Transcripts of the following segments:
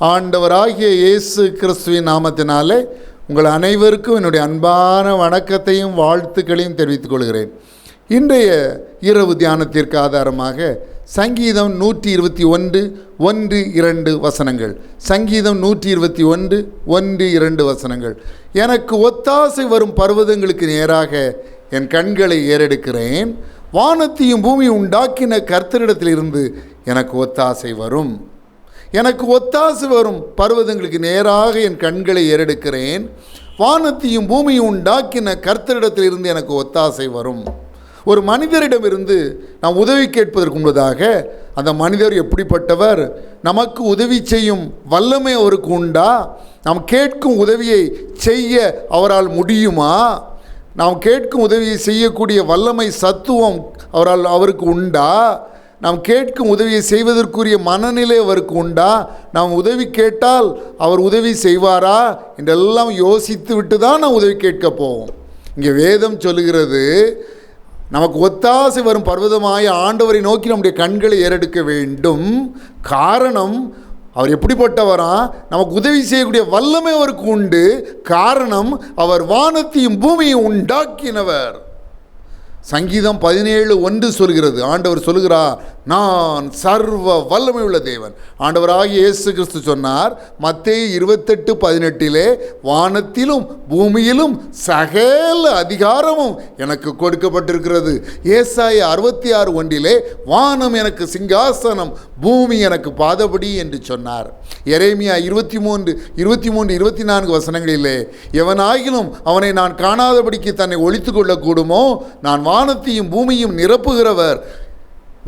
ஆண்டவராகிய இயேசு கிறிஸ்துவின் நாமத்தினாலே உங்கள் அனைவருக்கும் என்னுடைய அன்பான வணக்கத்தையும் வாழ்த்துக்களையும் தெரிவித்துக் கொள்கிறேன். இன்றைய இரவு தியானத்திற்கு ஆதாரமாக சங்கீதம் 121:1-2 வசனங்கள். சங்கீதம் 121:1-2 வசனங்கள். எனக்கு ஒத்தாசை வரும் பர்வதங்களுக்கு நேராக என் கண்களை ஏறெடுக்கிறேன். வானத்தையும் பூமியை உண்டாக்கின கர்த்தரிடத்திலிருந்து எனக்கு ஒத்தாசை வரும். எனக்கு ஒத்தாசை வரும் பர்வதங்களுக்கு நேராக என் கண்களை ஏறெடுக்கிறேன். வானத்தையும் பூமியும் உண்டாக்கின கர்த்தரிடத்திலிருந்து எனக்கு ஒத்தாசை வரும். ஒரு மனிதரிடமிருந்து நாம் உதவி கேட்பதற்கு முன்பதாக அந்த மனிதர் எப்படிப்பட்டவர், நமக்கு உதவி செய்யும் வல்லமை அவருக்கு உண்டா, நாம் கேட்கும் உதவியை செய்ய அவரால் முடியுமா, நாம் கேட்கும் உதவியை செய்யக்கூடிய வல்லமை சத்துவம் அவருக்கு உண்டா, நாம் கேட்கும் உதவியை செய்வதற்குரிய மனநிலை அவருக்கு உண்டா, நாம் உதவி கேட்டால் அவர் உதவி செய்வாரா என்றெல்லாம் யோசித்து விட்டு தான் நாம் உதவி கேட்க போவோம். இங்கே வேதம் சொல்லுகிறது, நமக்கு ஒத்தாசை வரும் பர்வதமாய ஆண்டவரை நோக்கி நம்முடைய கண்களை ஏறெடுக்க வேண்டும். காரணம், அவர் எப்படிப்பட்டவரா, நமக்கு உதவி செய்யக்கூடிய வல்லமை அவருக்கு உண்டு. காரணம், அவர் வானத்தையும் பூமியையும் உண்டாக்கினவர். சங்கீதம் 17:1 சொல்கிறது, ஆண்டவர் சொல்லுகிறார், நான் சர்வ வல்லமை உள்ள தேவன். ஆண்டவராகிய இயேசு கிறிஸ்து சொன்னார் மத்தேயு 28:18, வானத்திலும் பூமியிலும் சகல அதிகாரமும் எனக்கு கொடுக்கப்பட்டிருக்கிறது. ஏசாயா 66:1, வானம் எனக்கு சிங்காசனம், பூமி எனக்கு பாதபடி என்று சொன்னார். எரேமியா 23:24 வசனங்களிலே, எவனாகிலும் அவனை நான் காணாதபடிக்கு தன்னை ஒழித்து கொள்ளக்கூடுமோ, நான் வானத்தையும் பூமியும் நிரப்புகிறவர்,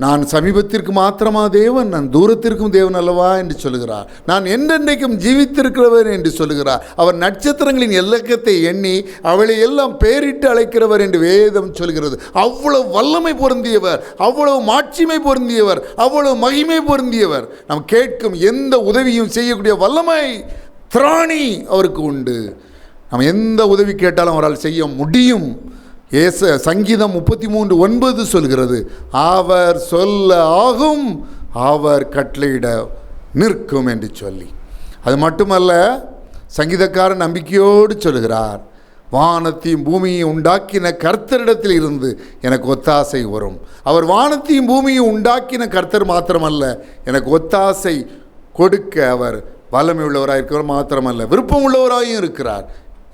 நான் சமீபத்திற்கு மாத்திரமா தேவன், நான் தூரத்திற்கும் தேவன் அல்லவா என்று சொல்லுகிறார். நான் என்றென்றைக்கும் ஜீவித்திருக்கிறவர் என்று சொல்லுகிறார். அவர் நட்சத்திரங்களின் இலக்கத்தை எண்ணி அவளை எல்லாம் பேரிட்டு அழைக்கிறவர் என்று வேதம் சொல்கிறது. அவ்வளவு வல்லமை பொருந்தியவர், அவ்வளவு மாட்சிமை பொருந்தியவர், அவ்வளவு மகிமை பொருந்தியவர். நாம் கேட்கும் எந்த உதவியும் செய்யக்கூடிய வல்லமை, திராணி அவருக்கு உண்டு. நாம் எந்த உதவி கேட்டாலும் அவரால் செய்ய முடியும். சங்கீதம் 33:9 சொல்கிறது, அவர் சொல்ல ஆகும், அவர் கட்டளையிட நிற்கும் என்று சொல்லி. அது மட்டுமல்ல, சங்கீதக்காரன் நம்பிக்கையோடு சொல்கிறார், வானத்தையும் பூமியையும் உண்டாக்கின கர்த்தரிடத்தில் இருந்து எனக்கு ஒத்தாசை வரும். அவர் வானத்தையும் பூமியையும் உண்டாக்கின கர்த்தர் மாத்திரமல்ல, எனக்கு ஒத்தாசை கொடுக்க அவர் வல்லமை உள்ளவராக இருக்கிறவர் மாத்திரமல்ல, விருப்பம் உள்ளவராகவும் இருக்கிறார்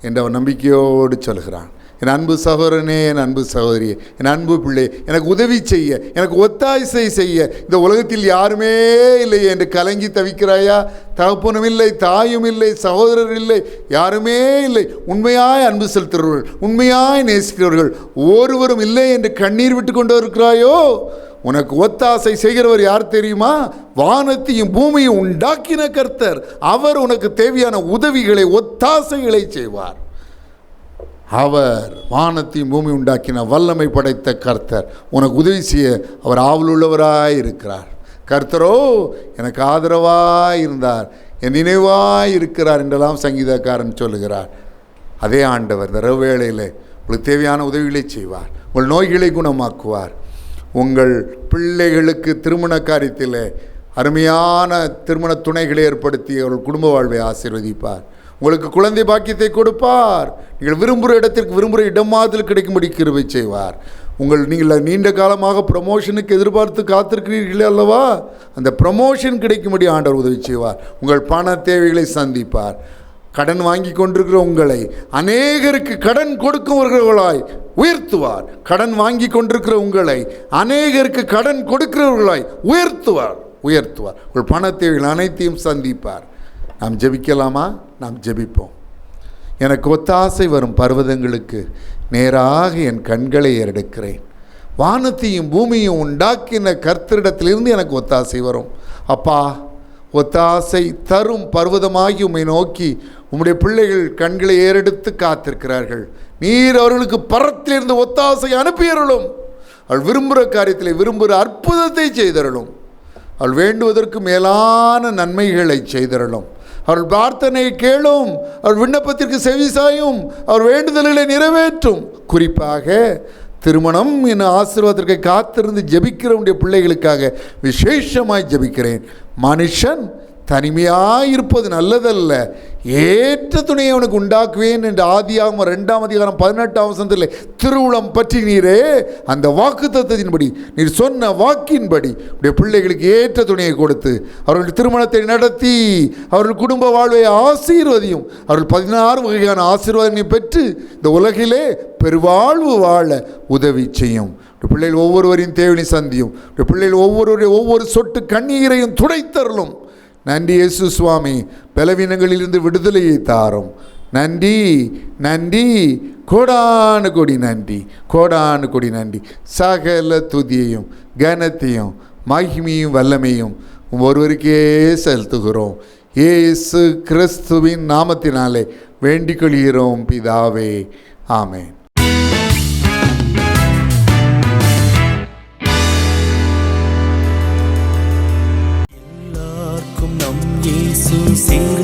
என்று அவர் நம்பிக்கையோடு சொல்கிறான். என் அன்பு சகோதரனே, என் அன்பு சகோதரியே, என் அன்பு பிள்ளை, எனக்கு உதவி செய்ய, எனக்கு ஒத்தாசை செய்ய இந்த உலகத்தில் யாருமே இல்லை என்று கலங்கி தவிக்கிறாயா? தகப்பனும் இல்லை, தாயும் இல்லை, சகோதரர் இல்லை, யாருமே இல்லை. உண்மையாய் அன்பு செலுத்துகிறவர்கள், உண்மையாய் நேசிக்கிறவர்கள் ஒருவரும் இல்லை என்று கண்ணீர் விட்டு கொண்டு இருக்கிறாயோ? உனக்கு ஒத்தாசை செய்கிறவர் யார் தெரியுமா? வானத்தையும் பூமியும் உண்டாக்கின கர்த்தர். அவர் உனக்கு தேவையான உதவிகளை, ஒத்தாசைகளை செய்வார். அவர் வானத்தையும் பூமி உண்டாக்கின வல்லமை படைத்த கர்த்தர். உனக்கு உதவி செய்ய அவர் ஆவலுள்ளவராய் இருக்கிறார். கர்த்தரோ எனக்கு ஆதரவாய் இருந்தார், என் நினைவாய் இருக்கிறார் என்றெல்லாம் சங்கீதக்காரன் சொல்லுகிறார். அதே ஆண்டவர் இந்த இரவு வேளையில் உங்களுக்கு தேவையான உதவிகளை செய்வார். உங்கள் நோய்களை குணமாக்குவார். உங்கள் பிள்ளைகளுக்கு திருமண காரியத்தில் அருமையான திருமண துணைகளை ஏற்படுத்தி அவர்கள் குடும்ப வாழ்வை ஆசீர்வதிப்பார். உங்களுக்கு குழந்தை பாக்கியத்தை கொடுப்பார். நீங்கள் விரும்புகிற இடத்திற்கு விரும்புகிற இடமாதில் கிடைக்கும்படி கிருபை செய்வார். நீங்கள் நீண்ட காலமாக ப்ரமோஷனுக்கு எதிர்பார்த்து காத்திருக்கிறீர்களே அல்லவா, அந்த ப்ரமோஷன் கிடைக்கும்படி ஆண்டவர் உதவி செய்வார். உங்கள் பண தேவைகளை சந்திப்பார். கடன் வாங்கி கொண்டிருக்கிற உங்களை அநேகருக்கு கடன் கொடுக்கிறவர்களாய் உயர்த்துவார். கடன் வாங்கி கொண்டிருக்கிற உங்களை அநேகருக்கு கடன் கொடுக்கிறவர்களாய் உயர்த்துவார். உங்கள் பண தேவைகள் அனைத்தையும் சந்திப்பார். நாம் ஜெபிக்கலாமா? நாம் ஜெபிப்போம். எனக்கு ஒத்தாசை வரும் பர்வதங்களுக்கு நேராக என் கண்களை ஏறெடுக்கிறேன். வானத்தையும் பூமியும் உண்டாக்கின கர்த்தரிடத்திலிருந்து எனக்கு ஒத்தாசை வரும். அப்பா, ஒத்தாசை தரும் பர்வதமாகி உம்மை நோக்கி உம்முடைய பிள்ளைகள் கண்களை ஏறெடுத்து காத்திருக்கிறார்கள். நீர் அவர்களுக்கு பரத்திலிருந்து ஒத்தாசை அனுப்பியருளும். அவள் விரும்புகிற காரியத்தில் விரும்புகிற அற்புதத்தை செய்தருளும். அவள் வேண்டுவதற்கு மேலான நன்மைகளை செய்தருளும். அவள் பிரார்த்தனையை கேளும். அவள் விண்ணப்பத்திற்கு செவிசாயும். அவர் வேண்டுதல்களை நிறைவேற்றும். குறிப்பாக திருமணம் என் ஆசீர்வாதத்திற்கு காத்திருந்து ஜெபிக்கிறவனுடைய பிள்ளைகளுக்காக விசேஷமாய் ஜெபிக்கிறேன். மனுஷன் தனிமையாயிருப்பது நல்லதல்ல, ஏற்ற துணையை அவனுக்கு உண்டாக்குவேன் என்று ஆதியாகமம் 2:18 திருவுளம் பற்றி நீரே அந்த வாக்கு தத்தத்தின்படி நீர் சொன்ன வாக்கின்படி உடைய பிள்ளைகளுக்கு ஏற்ற துணையை கொடுத்து அவர்கள் திருமணத்தை நடத்தி அவர்கள் குடும்ப வாழ்வை ஆசீர்வதியும். அவர்கள் 16 வகையான ஆசீர்வாதங்களை பெற்று இந்த உலகிலே பெருவாழ்வு வாழ உதவி செய்யும். பிள்ளைகள் ஒவ்வொருவரையும் தேவனை சந்தியும். பிள்ளைகள் ஒவ்வொரு சொட்டு கண்ணீரையும் துடைத்தருளும். நன்றி இயேசு சுவாமி, பலவீனங்களிலிருந்து விடுதலையை தாரும். நன்றி நன்றி, கோடானு கொடி நன்றி, கோடானு கொடி நன்றி. சகல துதியையும் கனத்தையும் மகிமையும் வல்லமையும் ஒருவருக்கே செலுத்துகிறோம். இயேசு கிறிஸ்துவின் நாமத்தினாலே வேண்டிக் கொள்கிறோம் பிதாவே, ஆமென். Sing